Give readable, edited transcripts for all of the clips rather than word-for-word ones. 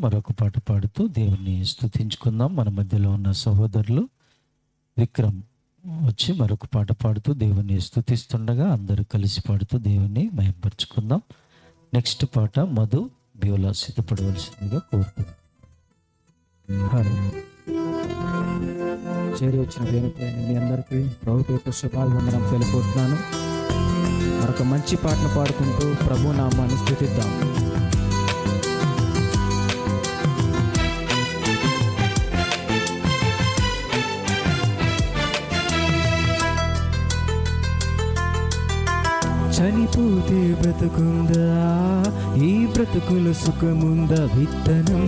మరొక పాట పాడుతూ దేవుని స్తుతించుకుందాం. మన మధ్యలో ఉన్న సహోదరులు విక్రమ్ వచ్చి మరొక పాట పాడుతూ దేవుని స్తుతిస్తుండగా అందరూ కలిసి పాడుతూ దేవుని మహిమపరుచుకుందాం. నెక్స్ట్ పాట మధు బ్యూలా సిద్ధపడవలసిందిగా కోరుతున్నాం. చేరి వచ్చిన దేవుని మీ అందరికీ ప్రభు పేరుతో శుభాభివందనం తెలుపుతున్నాను. మరొక మంచి పాటను పాడుకుంటూ ప్రభు నామాన్ని స్తుతిద్దాం. చనిపోతే బ్రతుకుందా, ఈ బ్రతుకుల సుఖముందా? విత్తనం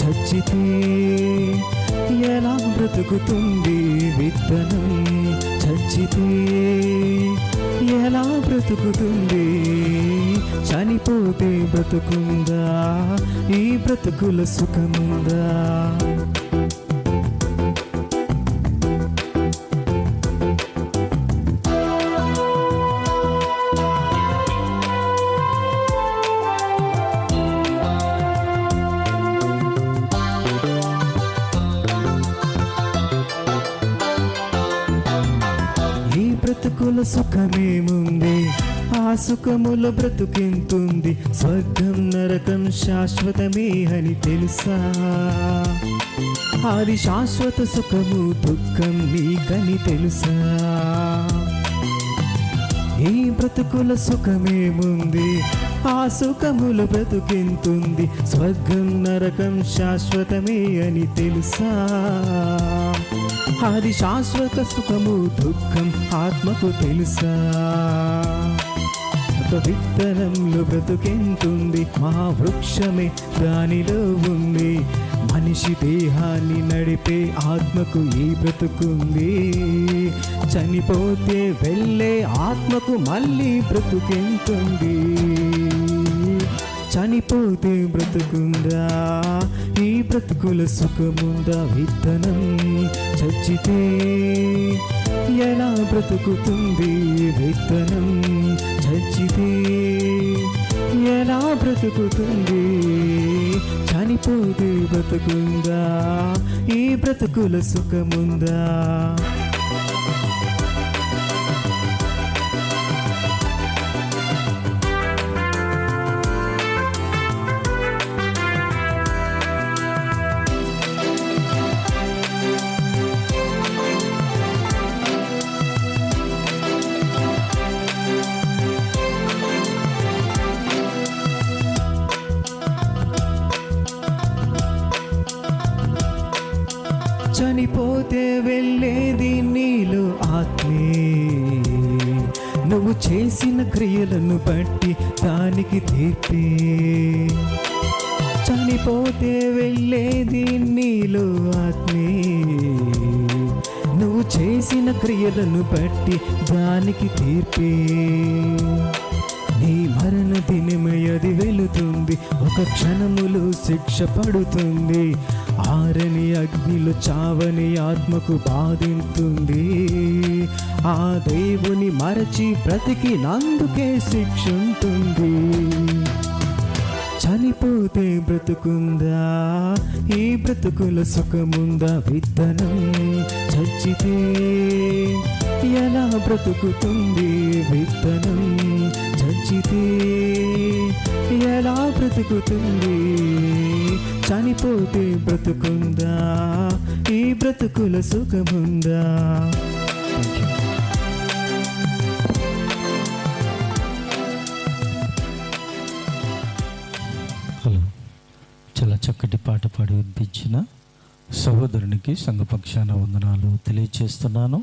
చచ్చితే ఎలా బ్రతుకుతుంది? విత్తనం చచ్చితే ఎలా బ్రతుకుతుంది? చనిపోతే బ్రతుకుందా, ఈ బ్రతుకుల సుఖముందా? బ్రతుకుల సుఖమేముంది? ఆ సుఖముల బ్రతుకెంతుంది? స్వర్గం నరకం శాశ్వతమే అని తెలుసా? అది శాశ్వత సుఖము దుఃఖం నీకని తెలుసా? ఈ బ్రతుకుల సుఖమేముంది? ఆ సుఖముల బ్రతుకెంతుంది? స్వర్గం నరకం శాశ్వతమే అని తెలుసా? అది శాశ్వత సుఖము దుఃఖం ఆత్మకు తెలుసా? ఒక విత్తనంలో బ్రతుకెంతుంది? మహావృక్షమే దానిలో ఉంది. మనిషి దేహాన్ని నడిపే ఆత్మకు ఈ బ్రతుకుంది. చనిపోతే వెళ్ళే ఆత్మకు మళ్ళీ బ్రతుకెంతుంది? చనిపోతే బ్రతుకుందా, ఈ బ్రతుకుల సుఖముందా? విత్తనం చచ్చితే ఎలా బ్రతుకుతుంది? విత్తనం చచ్చితే ఎలా బ్రతుకుతుంది? చనిపోతే బ్రతుకుందా, ఈ బ్రతుకుల సుఖముందా? చనిపోతే వెళ్ళేది నీలో ఆత్మే. నువ్వు చేసిన క్రియలను బట్టి దానికి తీర్పే. చనిపోతే వెళ్ళేది నీలో ఆత్మే. నువ్వు చేసిన క్రియలను బట్టి దానికి తీర్పే. నీ మరణ దినమే అది వెళుతుంది. ఒక క్షణములో శిక్ష పడుతుంది. ఆరని అగ్నిలో చావని ఆత్మకు బాధింతుంది. ఆ దేవుని మరచి బ్రతికినందుకే శిక్ష ఉంటుంది. చనిపోతే బ్రతుకుందా, ఈ బ్రతుకుల సుఖముందా? విత్తనం చచ్చితే ఎలా బ్రతుకుతుంది? విత్తనం చచ్చితే ఎలా బ్రతుకుతుంది? చనిపోతే బ్రతుకుందా, ఈ బ్రతుకుల సుఖముందా? హలో, చాలా చక్కటి పాట పాడి వినిపించిన సహోదరునికి సంఘపక్షాన వందనాలు తెలియజేస్తున్నాను.